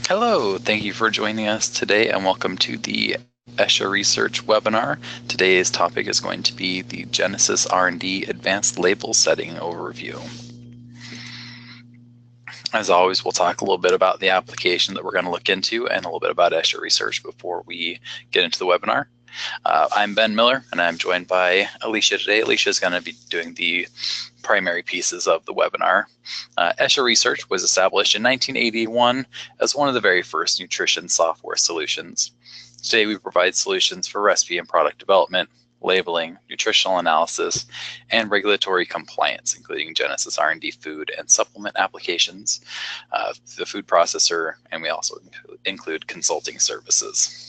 Hello, thank you for joining us today and welcome to the ESHA Research webinar. Today's topic is going to be the Genesis R&D Advanced Label Setting Overview. As always, we'll talk a little bit about the application that we're going to look into and a little bit about ESHA Research before we get into the webinar. I'm Ben Miller and I'm joined by Alicia today. Alicia is going to be doing the primary pieces of the webinar. ESHA Research was established in 1981 as one of the very first nutrition software solutions. Today we provide solutions for recipe and product development, labeling, nutritional analysis, and regulatory compliance, including Genesis R&D food and supplement applications, the food processor, and we also include consulting services.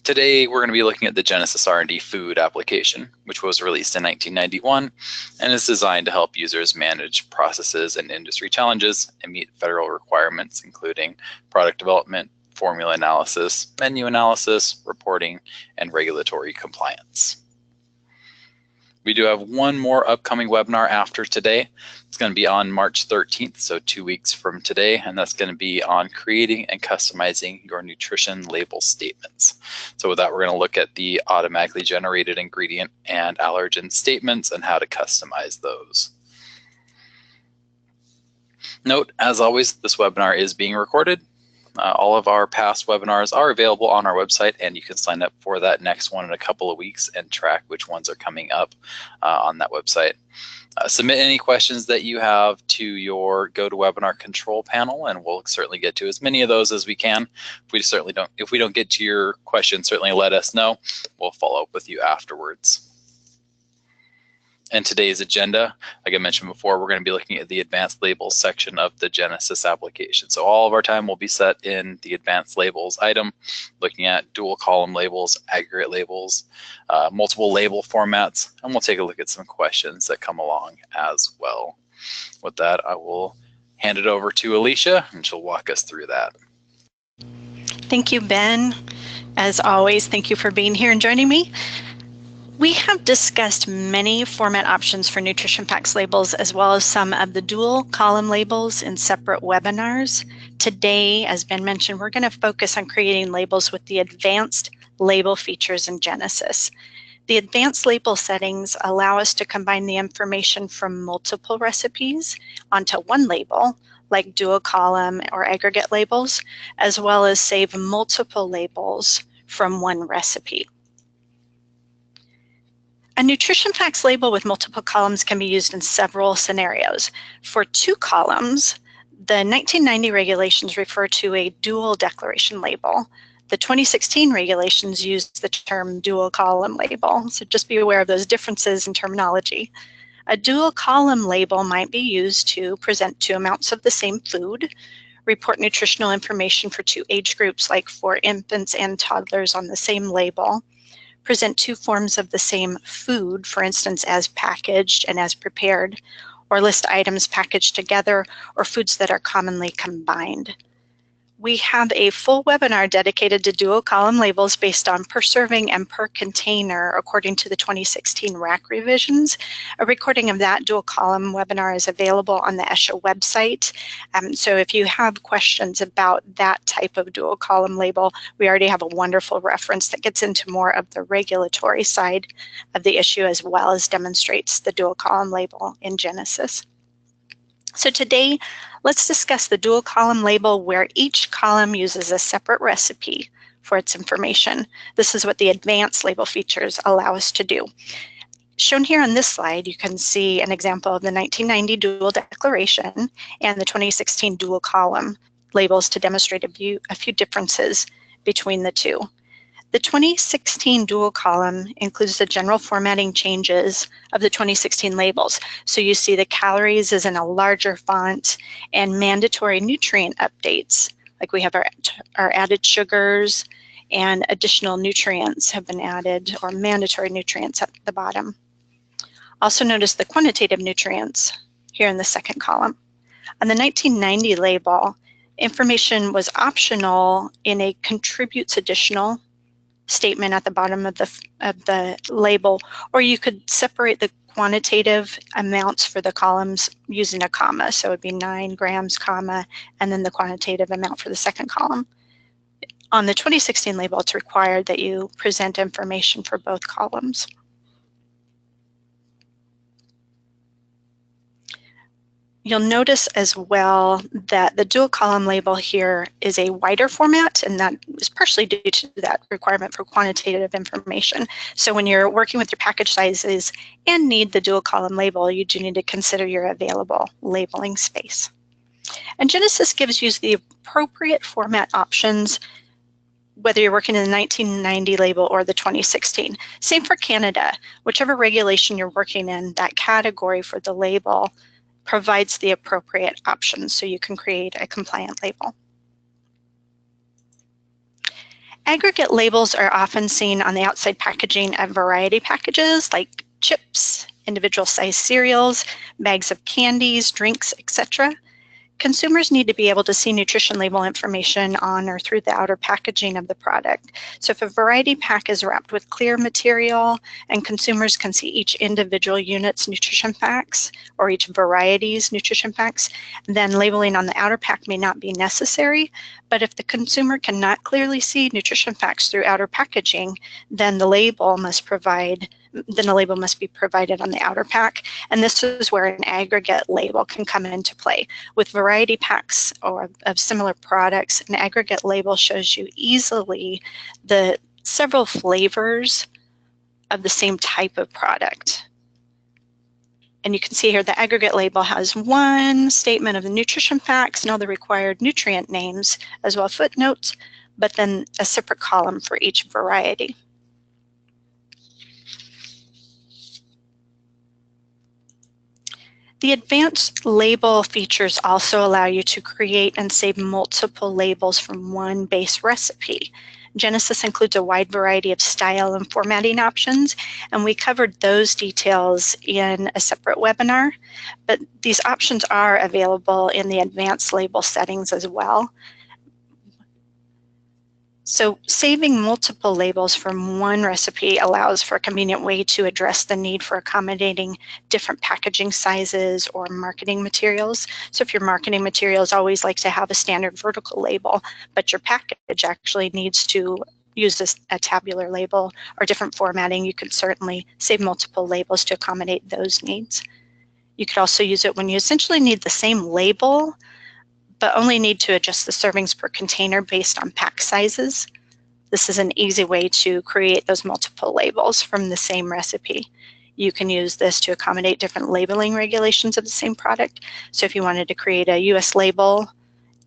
Today, we're going to be looking at the Genesis R&D Food application, which was released in 1991 and is designed to help users manage processes and industry challenges and meet federal requirements, including product development, formula analysis, menu analysis, reporting, and regulatory compliance. We do have one more upcoming webinar after today. It's going to be on March 13th, so 2 weeks from today, and that's going to be on creating and customizing your nutrition label statements. So with that, we're going to look at the automatically generated ingredient and allergen statements and how to customize those. Note, as always, this webinar is being recorded. All of our past webinars are available on our website, and you can sign up for that next one in a couple of weeks and track which ones are coming up on that website. Submit any questions that you have to your GoToWebinar control panel, and we'll certainly get to as many of those as we can. If we don't get to your question, certainly let us know. We'll follow up with you afterwards. And today's agenda, like I mentioned before, we're going to be looking at the advanced labels section of the Genesis application. So all of our time will be set in the advanced labels item, looking at dual column labels, aggregate labels, multiple label formats, and we'll take a look at some questions that come along as well. With that, I will hand it over to Alicia and she'll walk us through that. Thank you, Ben. As always, thank you for being here and joining me. We have discussed many format options for nutrition facts labels, as well as some of the dual column labels in separate webinars. Today, as Ben mentioned, we're going to focus on creating labels with the advanced label features in Genesis. The advanced label settings allow us to combine the information from multiple recipes onto one label, like dual column or aggregate labels, as well as save multiple labels from one recipe. A nutrition facts label with multiple columns can be used in several scenarios. For 2 columns, the 1990 regulations refer to a dual declaration label. The 2016 regulations use the term dual column label, so just be aware of those differences in terminology. A dual column label might be used to present 2 amounts of the same food, report nutritional information for 2 age groups, like for infants and toddlers on the same label, present 2 forms of the same food, for instance, as packaged and as prepared, or list items packaged together or foods that are commonly combined. We have a full webinar dedicated to dual column labels based on per serving and per container according to the 2016 RAC revisions. A recording of that dual column webinar is available on the ESHA website. So if you have questions about that type of dual column label, we already have a wonderful reference that gets into more of the regulatory side of the issue, as well as demonstrates the dual column label in Genesis. So today, let's discuss the dual column label, where each column uses a separate recipe for its information. This is what the advanced label features allow us to do. Shown here on this slide, you can see an example of the 1990 dual declaration and the 2016 dual column labels to demonstrate a few differences between the two. The 2016 dual column includes the general formatting changes of the 2016 labels. So you see the calories is in a larger font, and mandatory nutrient updates, like we have our added sugars and additional nutrients have been added, or mandatory nutrients at the bottom. Also notice the quantitative nutrients here in the second column. On the 1990 label, information was optional in a contributes additional statement at the bottom of the label, or you could separate the quantitative amounts for the columns using a comma. So it would be 9 grams, comma, and then the quantitative amount for the second column. On the 2016 label, it's required that you present information for both columns. You'll notice as well that the dual column label here is a wider format, and that is partially due to that requirement for quantitative information. So when you're working with your package sizes and need the dual column label, you do need to consider your available labeling space. And Genesis gives you the appropriate format options whether you're working in the 1990 label or the 2016. Same for Canada. Whichever regulation you're working in, that category for the label provides the appropriate options so you can create a compliant label. Aggregate labels are often seen on the outside packaging of variety packages like chips, individual sized cereals, bags of candies, drinks, etc. Consumers need to be able to see nutrition label information on or through the outer packaging of the product. So if a variety pack is wrapped with clear material and consumers can see each individual unit's nutrition facts or each variety's nutrition facts, then labeling on the outer pack may not be necessary. But if the consumer cannot clearly see nutrition facts through outer packaging, then the label must be provided on the outer pack. And this is where an aggregate label can come into play. With variety packs or of similar products, an aggregate label shows you easily the several flavors of the same type of product. And you can see here the aggregate label has one statement of the nutrition facts and all the required nutrient names, as well as footnotes, but then a separate column for each variety. The advanced label features also allow you to create and save multiple labels from one base recipe. Genesis includes a wide variety of style and formatting options, and we covered those details in a separate webinar, but these options are available in the advanced label settings as well. So saving multiple labels from one recipe allows for a convenient way to address the need for accommodating different packaging sizes or marketing materials. So if your marketing materials always like to have a standard vertical label, but your package actually needs to use a tabular label or different formatting, you could certainly save multiple labels to accommodate those needs. You could also use it when you essentially need the same label, but only need to adjust the servings per container based on pack sizes. This is an easy way to create those multiple labels from the same recipe. You can use this to accommodate different labeling regulations of the same product. So if you wanted to create a US label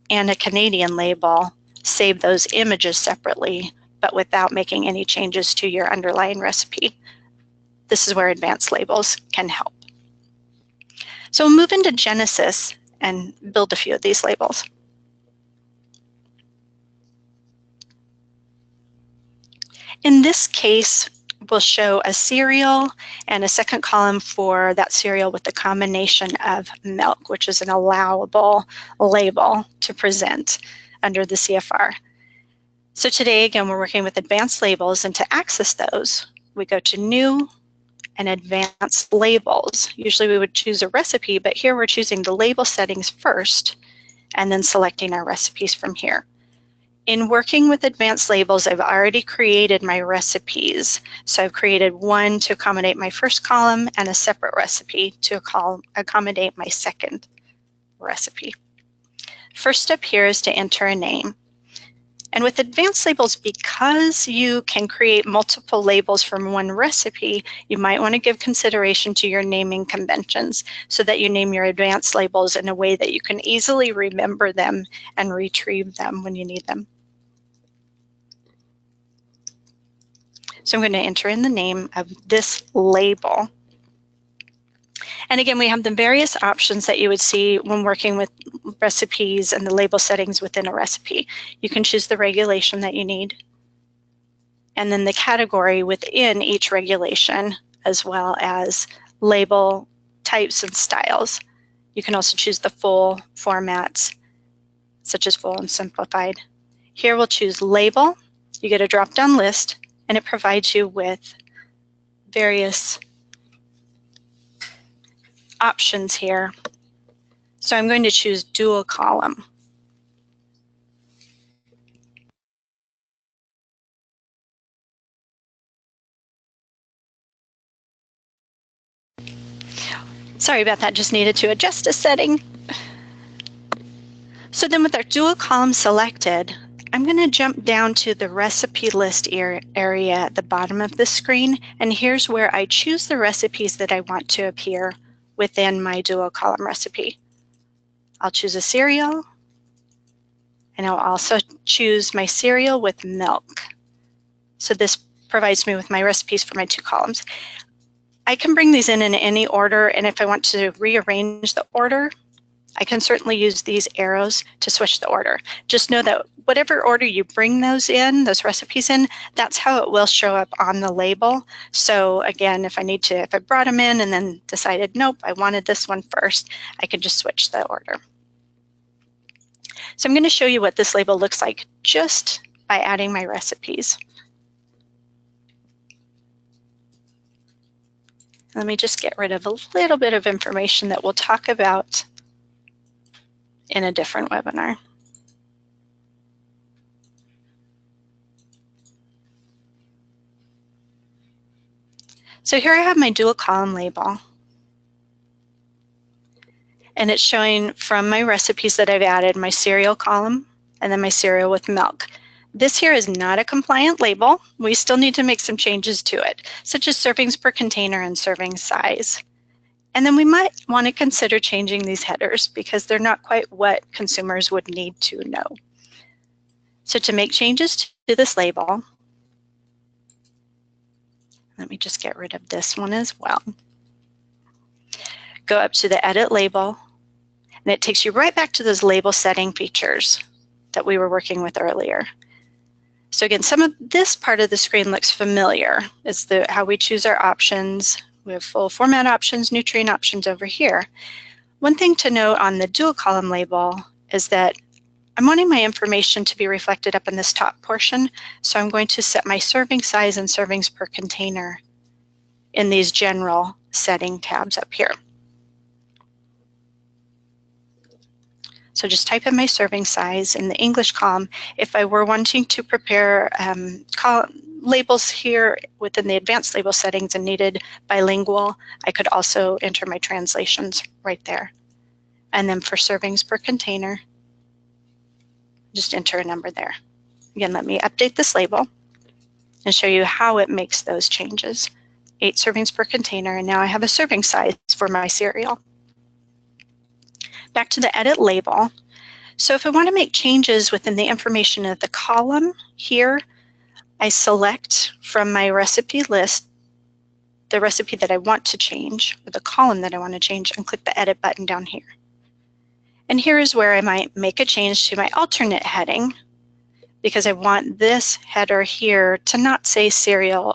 and a Canadian label, save those images separately, but without making any changes to your underlying recipe. This is where advanced labels can help. So we'll move into Genesis and build a few of these labels. In this case, we'll show a cereal and a second column for that cereal with the combination of milk, which is an allowable label to present under the CFR. So today, again, we're working with advanced labels, and to access those, we go to New and Advanced Labels. Usually we would choose a recipe, but here we're choosing the label settings first and then selecting our recipes from here. In working with advanced labels, I've already created my recipes. So I've created one to accommodate my first column and a separate recipe to accommodate my second recipe. First step here is to enter a name. And with advanced labels, because you can create multiple labels from one recipe, you might want to give consideration to your naming conventions so that you name your advanced labels in a way that you can easily remember them and retrieve them when you need them. So I'm going to enter in the name of this label. And again, we have the various options that you would see when working with recipes and the label settings within a recipe. You can choose the regulation that you need, and then the category within each regulation, as well as label types and styles. You can also choose the full formats, such as full and simplified. Here we'll choose label. You get a drop-down list, and it provides you with various options here. So I'm going to choose dual column. Sorry about that, just needed to adjust a setting. So then with our dual column selected, I'm going to jump down to the recipe list area at the bottom of the screen, and here's where I choose the recipes that I want to appear within my dual column recipe. I'll choose a cereal, and I'll also choose my cereal with milk. So this provides me with my recipes for my 2 columns. I can bring these in any order, and if I want to rearrange the order, I can certainly use these arrows to switch the order. Just know that whatever order you bring those recipes in, that's how it will show up on the label. So again, if I brought them in and then decided, nope, I wanted this one first, I can just switch the order. So I'm going to show you what this label looks like just by adding my recipes. Let me just get rid of a little bit of information that we'll talk about in a different webinar. So here I have my dual column label, and it's showing from my recipes that I've added my cereal column and then my cereal with milk. This here is not a compliant label. We still need to make some changes to it, such as servings per container and serving size. And then we might want to consider changing these headers because they're not quite what consumers would need to know. So to make changes to this label, let me just get rid of this one as well. Go up to the Edit Label, and it takes you right back to those label setting features that we were working with earlier. So again, some of this part of the screen looks familiar. It's how we choose our options. We have full format options, nutrient options over here. One thing to note on the dual column label is that I'm wanting my information to be reflected up in this top portion, so I'm going to set my serving size and servings per container in these general setting tabs up here. So just type in my serving size in the English column. If I were wanting to prepare labels here within the advanced label settings and needed bilingual, I could also enter my translations right there. And then for servings per container, just enter a number there. Again, let me update this label and show you how it makes those changes. 8 servings per container, and now I have a serving size for my cereal. Back to the Edit Label. So if I want to make changes within the information of the column here, I select from my recipe list the recipe that I want to change, or the column that I want to change, and click the Edit button down here. And here is where I might make a change to my alternate heading, because I want this header here to not say Cereal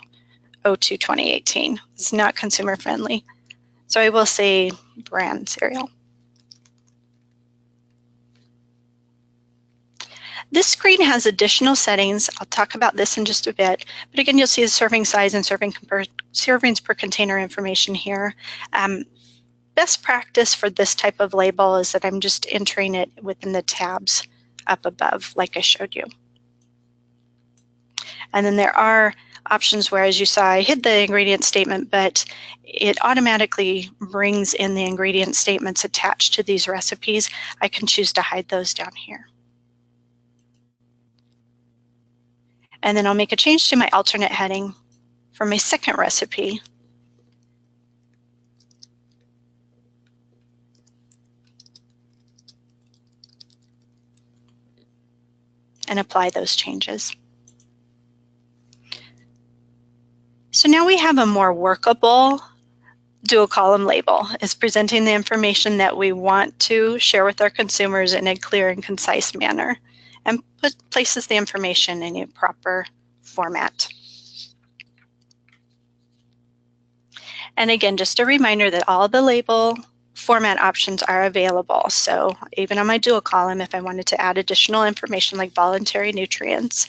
02 2018. It's not consumer friendly. So I will say brand cereal. This screen has additional settings. I'll talk about this in just a bit. But again, you'll see the serving size and servings per container information here. Best practice for this type of label is that I'm just entering it within the tabs up above, like I showed you. And then there are options where, as you saw, I hid the ingredient statement, but it automatically brings in the ingredient statements attached to these recipes. I can choose to hide those down here. And then I'll make a change to my alternate heading for my second recipe. And apply those changes. So now we have a more workable dual column label. It's presenting the information that we want to share with our consumers in a clear and concise manner, and places the information in a proper format. And again, just a reminder that all the label format options are available. So even on my dual column, if I wanted to add additional information like voluntary nutrients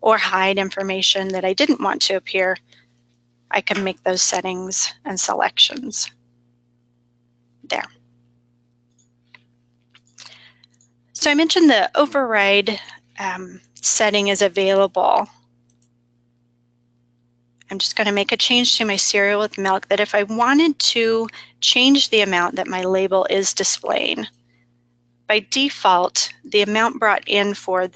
or hide information that I didn't want to appear, I can make those settings and selections there. So I mentioned the override setting is available. I'm just going to make a change to my cereal with milk that if I wanted to change the amount that my label is displaying, by default, the amount brought in for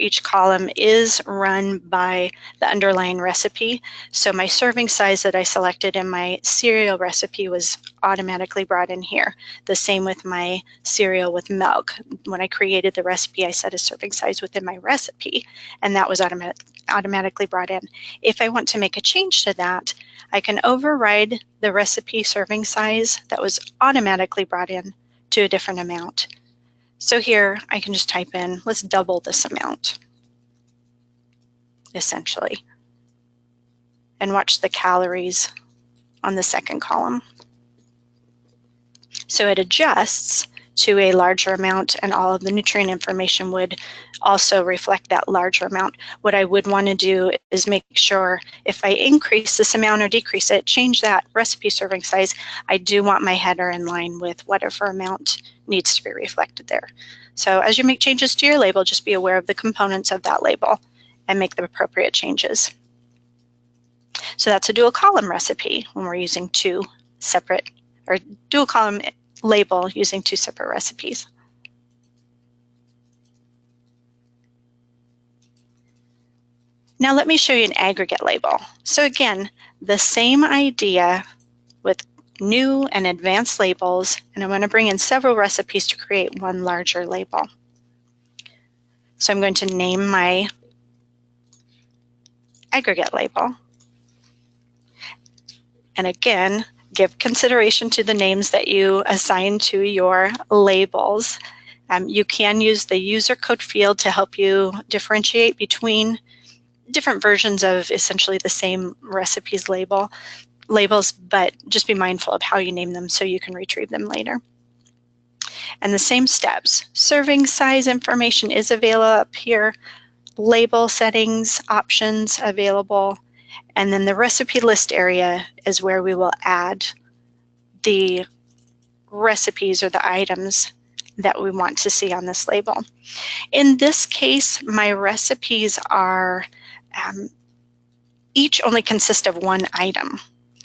each column is run by the underlying recipe. So my serving size that I selected in my cereal recipe was automatically brought in here. The same with my cereal with milk. When I created the recipe, I set a serving size within my recipe, and that was automatically brought in. If I want to make a change to that, I can override the recipe serving size that was automatically brought in to a different amount. So here I can just type in, let's double this amount, essentially, and watch the calories on the second column. So it adjusts to a larger amount, and all of the nutrient information would also reflect that larger amount. What I would want to do is make sure if I increase this amount or decrease it, change that recipe serving size, I do want my header in line with whatever amount needs to be reflected there. So as you make changes to your label, just be aware of the components of that label and make the appropriate changes. So that's a dual column recipe when we're using two separate, or dual column label using two separate recipes. Now let me show you an aggregate label. So again, the same idea with new and advanced labels, and I'm going to bring in several recipes to create one larger label. So I'm going to name my aggregate label. And again, give consideration to the names that you assign to your labels. You can use the user code field to help you differentiate between different versions of essentially the same recipes labels, but just be mindful of how you name them so you can retrieve them later. And the same steps. Serving size information is available up here. Label settings, options available. And then the recipe list area is where we will add the recipes or the items that we want to see on this label. In this case, my recipes are each only consist of one item.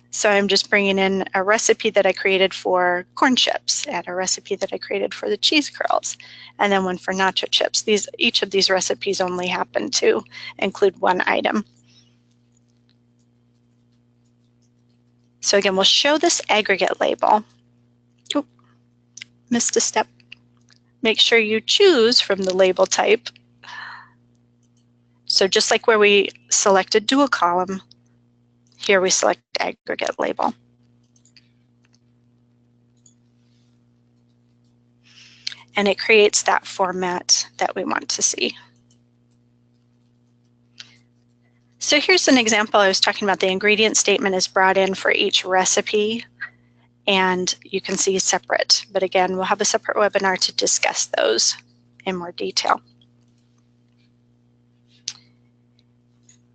So I'm just bringing in a recipe that I created for corn chips and a recipe that I created for the cheese curls, and then one for nacho chips. Each of these recipes only happen to include one item. So again, we'll show this aggregate label. Oop, missed a step. Make sure you choose from the label type. So just like where we selected dual column, here we select aggregate label. And it creates that format that we want to see. So here's an example. I was talking about the ingredient statement is brought in for each recipe, and you can see separate. But again, we'll have a separate webinar to discuss those in more detail.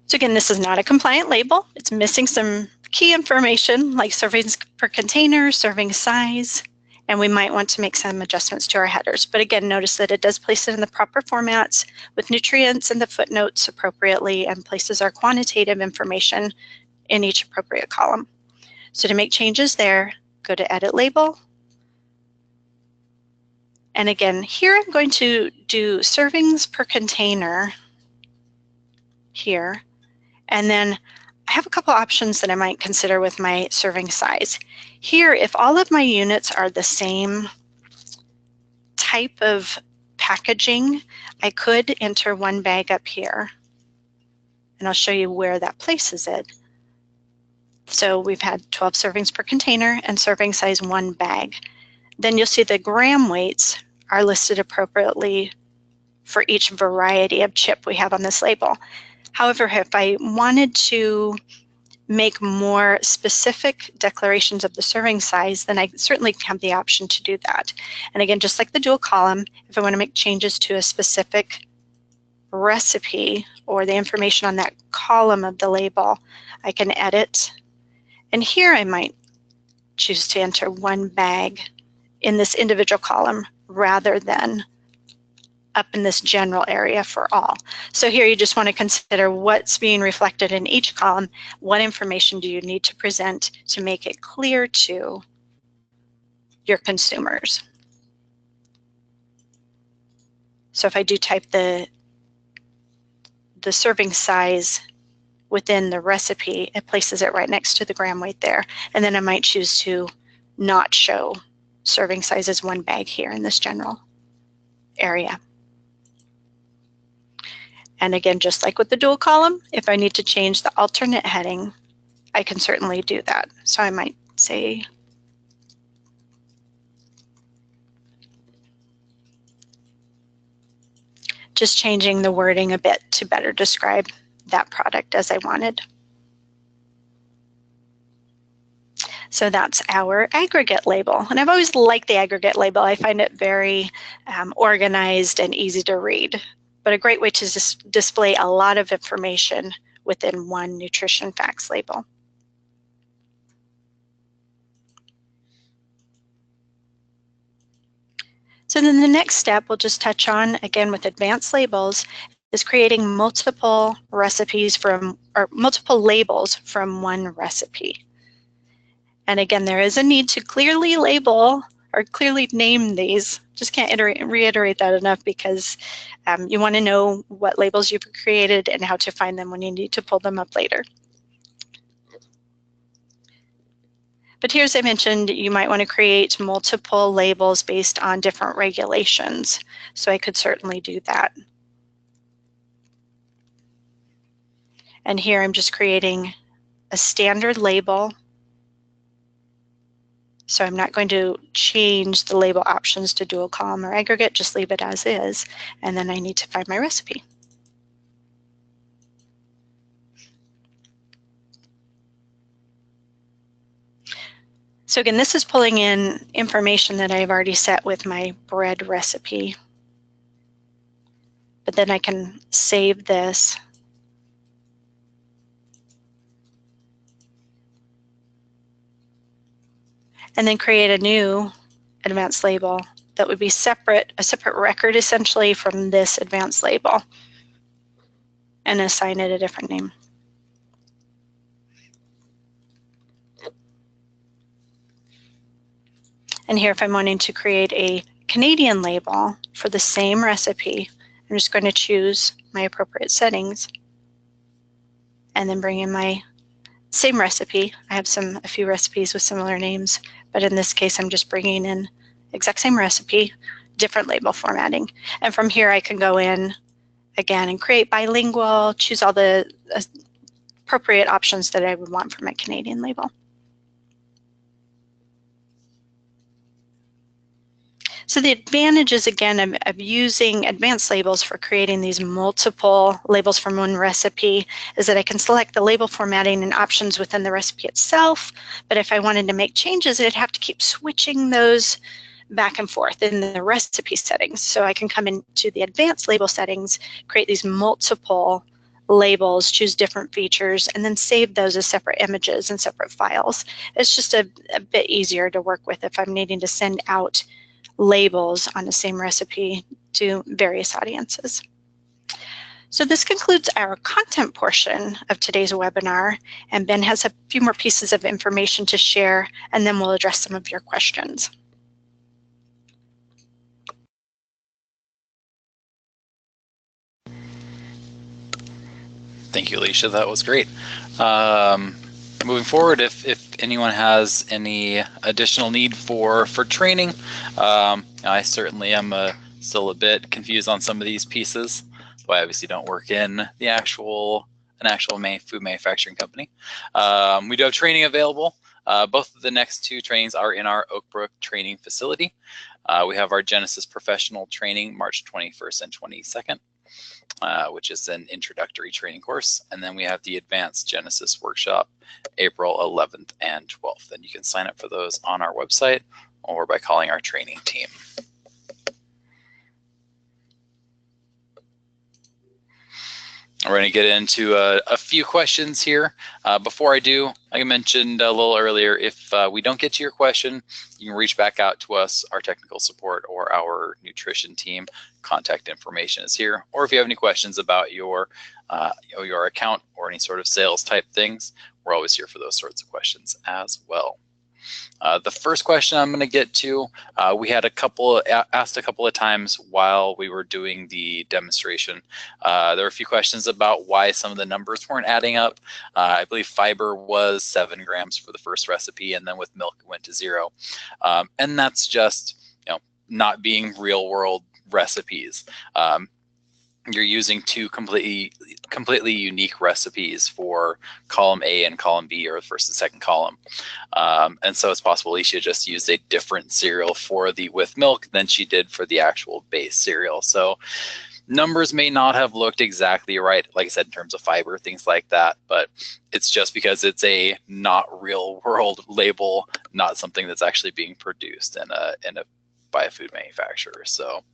So again, this is not a compliant label. It's missing some key information like servings per container, serving size, and we might want to make some adjustments to our headers. But again, notice that it does place it in the proper formats with nutrients and the footnotes appropriately, and places our quantitative information in each appropriate column. So to make changes there, go to Edit Label. And again, here I'm going to do servings per container here. And then I have a couple options that I might consider with my serving size. Here, if all of my units are the same type of packaging, I could enter one bag up here. And I'll show you where that places it. So we've had 12 servings per container and serving size 1 bag. Then you'll see the gram weights are listed appropriately for each variety of chip we have on this label. However, if I wanted to make more specific declarations of the serving size, then I certainly have the option to do that. And again, just like the dual column, if I want to make changes to a specific recipe or the information on that column of the label, I can edit. And here I might choose to enter 1 bag in this individual column rather than up in this general area for all. So here you just want to consider what's being reflected in each column. What information do you need to present to make it clear to your consumers? So if I do type the serving size within the recipe, it places it right next to the gram weight there. And then I might choose to not show serving size as 1 bag here in this general area. And again, just like with the dual column, if I need to change the alternate heading, I can certainly do that. So I might say just changing the wording a bit to better describe that product as I wanted. So that's our aggregate label. And I've always liked the aggregate label. I find it very organized and easy to read, but a great way to just display a lot of information within one nutrition facts label. So then the next step we'll just touch on, again with advanced labels, is creating multiple recipes from, or multiple labels from one recipe. And again, there is a need to clearly label or clearly name these. Just can't reiterate that enough, because you want to know what labels you've created and how to find them when you need to pull them up later. But here, as I mentioned, you might want to create multiple labels based on different regulations. So I could certainly do that. And here I'm just creating a standard label. So I'm not going to change the label options to dual column or aggregate, just leave it as is. And then I need to find my recipe. So again, this is pulling in information that I've already set with my bread recipe. But then I can save this. And then create a new advanced label that would be a separate record essentially from this advanced label, and assign it a different name. And here, if I'm wanting to create a Canadian label for the same recipe, I'm just going to choose my appropriate settings and then bring in my same recipe. I have a few recipes with similar names, but in this case, I'm just bringing in exact same recipe, different label formatting. And from here, I can go in again and create bilingual, choose all the appropriate options that I would want for my Canadian label. So the advantages, again, of using advanced labels for creating these multiple labels from one recipe is that I can select the label formatting and options within the recipe itself. But if I wanted to make changes, I'd have to keep switching those back and forth in the recipe settings. So I can come into the advanced label settings, create these multiple labels, choose different features, and then save those as separate images and separate files. It's just a bit easier to work with if I'm needing to send out labels on the same recipe to various audiences. So this concludes our content portion of today's webinar, and Ben has a few more pieces of information to share, and then we'll address some of your questions. Thank you, Alicia. That was great. Moving forward, if anyone has any additional need for training, I certainly am still a bit confused on some of these pieces. So I obviously don't work in the actual food manufacturing company. We do have training available. Both of the next 2 trainings are in our Oak Brook training facility. We have our Genesis professional training March 21st and 22nd. which is an introductory training course. And then we have the Advanced Genesis Workshop, April 11th and 12th. And you can sign up for those on our website or by calling our training team. We're going to get into a few questions here. Before I do, like I mentioned a little earlier, if we don't get to your question, you can reach back out to us, our technical support or our nutrition team. Contact information is here. Or if you have any questions about your account or any sort of sales type things, we're always here for those sorts of questions as well. The first question I'm going to get to, we had asked a couple of times while we were doing the demonstration. There were a few questions about why some of the numbers weren't adding up. I believe fiber was 7 grams for the first recipe, and then with milk it went to 0. And that's just, not being real world recipes. You're using two completely unique recipes for column A and column B, or the first and second column. And so it's possible Alicia just used a different cereal for the with milk than she did for the actual base cereal. So numbers may not have looked exactly right, like I said, in terms of fiber, things like that, but it's just because it's a not real world label, not something that's actually being produced by a food manufacturer. So.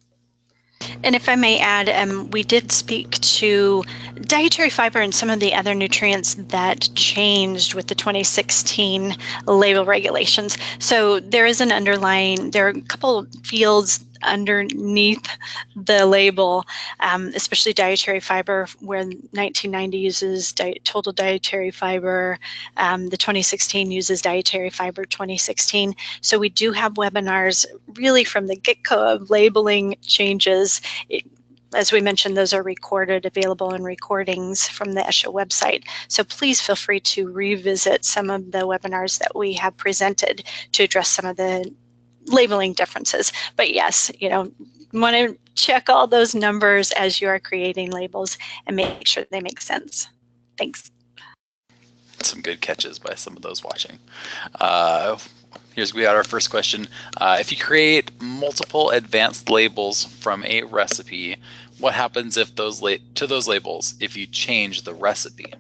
And if I may add, we did speak to dietary fiber and some of the other nutrients that changed with the 2016 label regulations. So there is there are a couple of fields underneath the label, especially dietary fiber, where 1990 uses total dietary fiber, the 2016 uses dietary fiber 2016. So we do have webinars really from the get-go of labeling changes. As we mentioned, those are recorded, available in recordings from the ESHA website. So please feel free to revisit some of the webinars that we have presented to address some of the labeling differences. But yes, want to check all those numbers as you are creating labels and make sure they make sense. Thanks. Some good catches by some of those watching. We got our first question. If you create multiple advanced labels from a recipe, what happens if those labels if you change the recipe?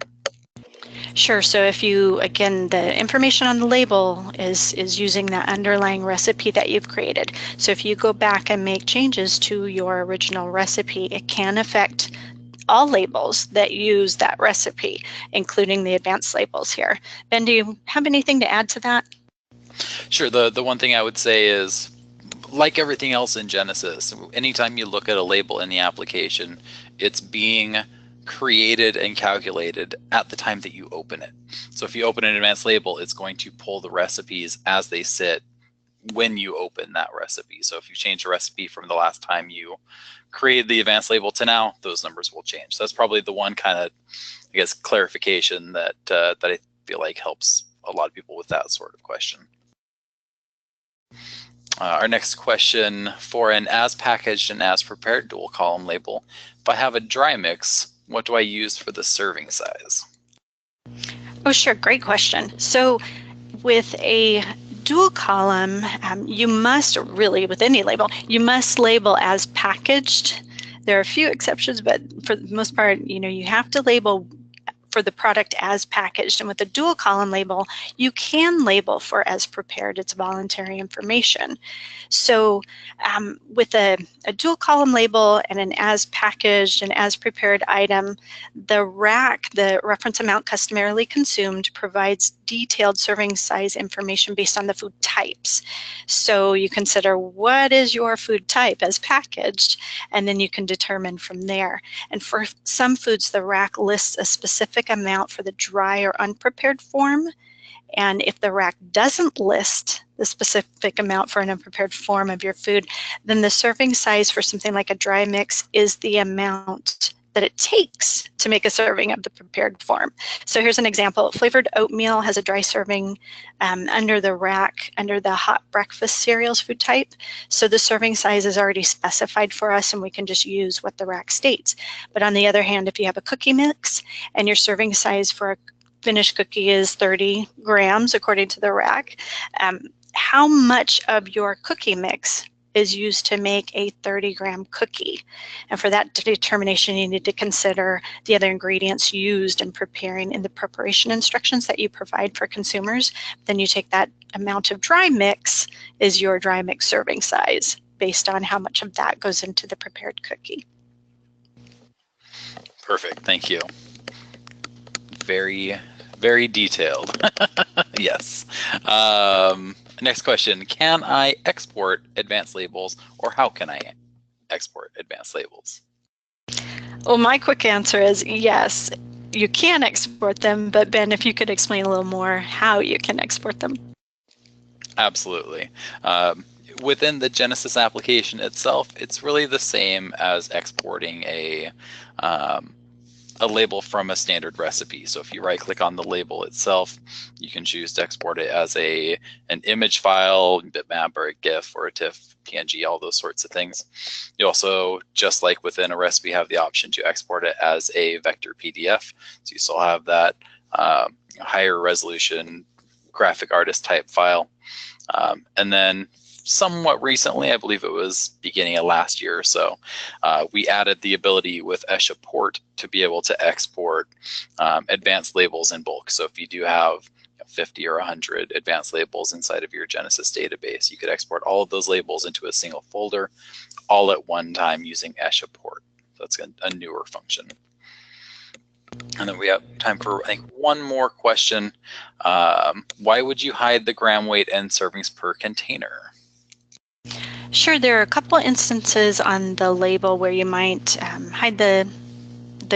Sure. So if the information on the label is using that underlying recipe that you've created. So if you go back and make changes to your original recipe, it can affect all labels that use that recipe, including the advanced labels here. Ben, do you have anything to add to that? Sure. The one thing I would say is, like everything else in Genesis, anytime you look at a label in the application, it's being created and calculated at the time that you open it. So if you open an advanced label, it's going to pull the recipes as they sit when you open that recipe. So if you change the recipe from the last time you created the advanced label to now, those numbers will change. So that's probably the one kind of, clarification that I feel like helps a lot of people with that sort of question. Our next question, for an as packaged and as prepared dual column label, if I have a dry mix, what do I use for the serving size? Oh, sure. Great question. So with a dual column, you must really, with any label, you must label as packaged. There are a few exceptions, but for the most part, you have to label for the product as packaged. And with a dual column label, you can label for as prepared. It's voluntary information. So with a dual column label and an as packaged and as prepared item, the RAC, the reference amount customarily consumed, provides detailed serving size information based on the food types. So you consider what is your food type as packaged, and then you can determine from there. And for some foods, the RAC lists a specific amount for the dry or unprepared form. And if the RAC doesn't list the specific amount for an unprepared form of your food, then the serving size for something like a dry mix is the amount that it takes to make a serving of the prepared form. So here's an example. Flavored oatmeal has a dry serving under the RAC, under the hot breakfast cereals food type. So the serving size is already specified for us, and we can just use what the RAC states. But on the other hand, if you have a cookie mix and your serving size for a finished cookie is 30 grams, according to the RAC, how much of your cookie mix is used to make a 30-gram cookie. And for that determination, you need to consider the other ingredients used in preparing in the preparation instructions that you provide for consumers. Then you take that amount of dry mix is your dry mix serving size based on how much of that goes into the prepared cookie. Perfect, thank you. Very, very detailed. Yes. Next question, can I export advanced labels, or how can I export advanced labels? Well, my quick answer is yes, you can export them, but Ben, if you could explain a little more how you can export them. Absolutely. Within the Genesis application itself, it's really the same as exporting a label from a standard recipe. So if you right-click on the label itself, you can choose to export it as an image file, bitmap, or a GIF, or a TIFF, PNG, all those sorts of things. You also, just like within a recipe, have the option to export it as a vector PDF. So you still have that higher resolution graphic artist type file. And then somewhat recently, I believe it was beginning of last year or so, we added the ability with ESHA to be able to export advanced labels in bulk. So if you do have 50 or 100 advanced labels inside of your Genesis database, you could export all of those labels into a single folder all at one time using ESHA. So that's a newer function. And then we have time for, I think, one more question. Why would you hide the gram weight and servings per container? Sure, there are a couple instances on the label where you might hide the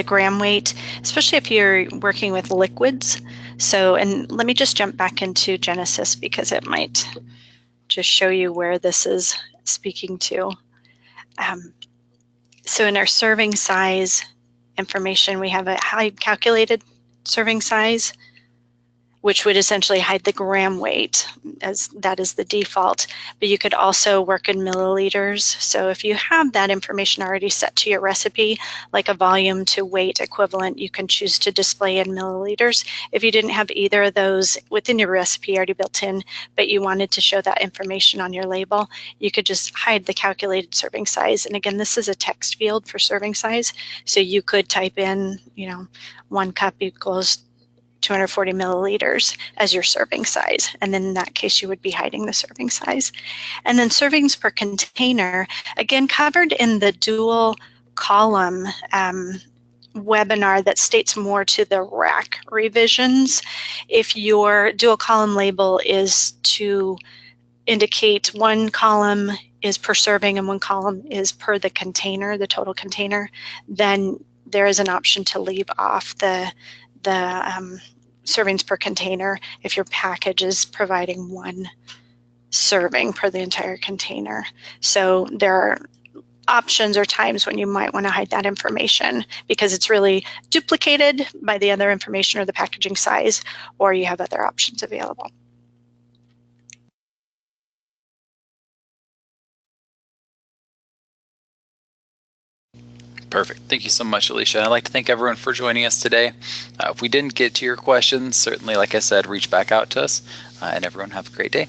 gram weight, especially if you're working with liquids. So, and let me just jump back into Genesis because it might just show you where this is speaking to. So in our serving size information, we have a hide calculated serving size, which would essentially hide the gram weight, as that is the default. But you could also work in milliliters. So if you have that information already set to your recipe, like a volume to weight equivalent, you can choose to display in milliliters. If you didn't have either of those within your recipe already built in, but you wanted to show that information on your label, you could just hide the calculated serving size. And again, this is a text field for serving size. So you could type in, 1 cup equals 240 milliliters as your serving size. And then in that case, you would be hiding the serving size. And then servings per container, again, covered in the dual column webinar that states more to the rack revisions. If your dual column label is to indicate one column is per serving and one column is per the container, the total container, then there is an option to leave off the servings per container if your package is providing 1 serving per the entire container. So there are options or times when you might want to hide that information because it's really duplicated by the other information or the packaging size, or you have other options available. Perfect. Thank you so much, Alicia. I'd like to thank everyone for joining us today. If we didn't get to your questions, certainly, like I said, reach back out to us. And everyone have a great day.